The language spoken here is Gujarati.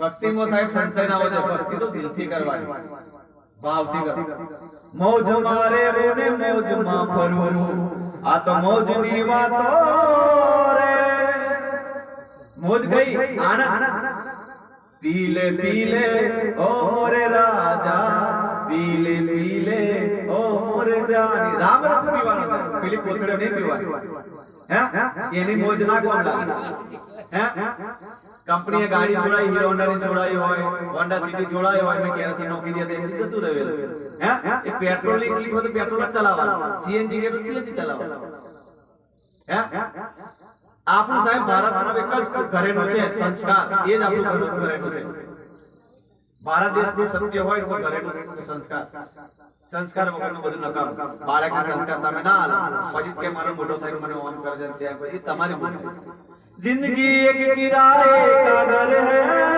ભક્તિમાં સાહેબ સંશય ના હોય. ભક્તિ તો દિલથી કરવાની, ભાવથી કરવાની. મોજ મારે ને મોજમાં ફરું, આ તો મોજની વાતો રે. મોજ ગઈ આનંદ. પીલે પીલે ઓ મોરે રાજા, પીલે પીલે ઓ મોરે જાની. રામ રસ પીવાનો છે, પેલી કોથળીઓ નહીં પીવાની. હે એની મોજ ના કોણ લાગે? હે કંપનીએ ગાડી છોડાઈ, હીરો હોન્ડા ની છોડાઈ હોય, હોન્ડા સિટી છોડાઈ હોય, મેં કેરોસીન નોખી દે તો જતું રહેલું. હે એ પેટ્રોલ ની કીટ હોય તો પેટ્રોલ જ ચલાવવાનું, સીએનજી કે તો સીએનજી ચલાવવાનું. હે આપણું સાહેબ ભારતનો એક જ ઘરેણું છે સંસ્કાર, એ જ આપણું ઘરેણું છે. ભારત દેશનું સત્ય હોય તો ઘરેણું સંસ્કાર. સંસ્કાર વગરનું બધું નકામ. બાળકના સંસ્કાર તમે ના આલો પછી કે મારો મોટો થઈને મને ઓન કરે છે, ત્યાં એ તમારી ભૂલ છે. जिंदगी एक किराए का घर है।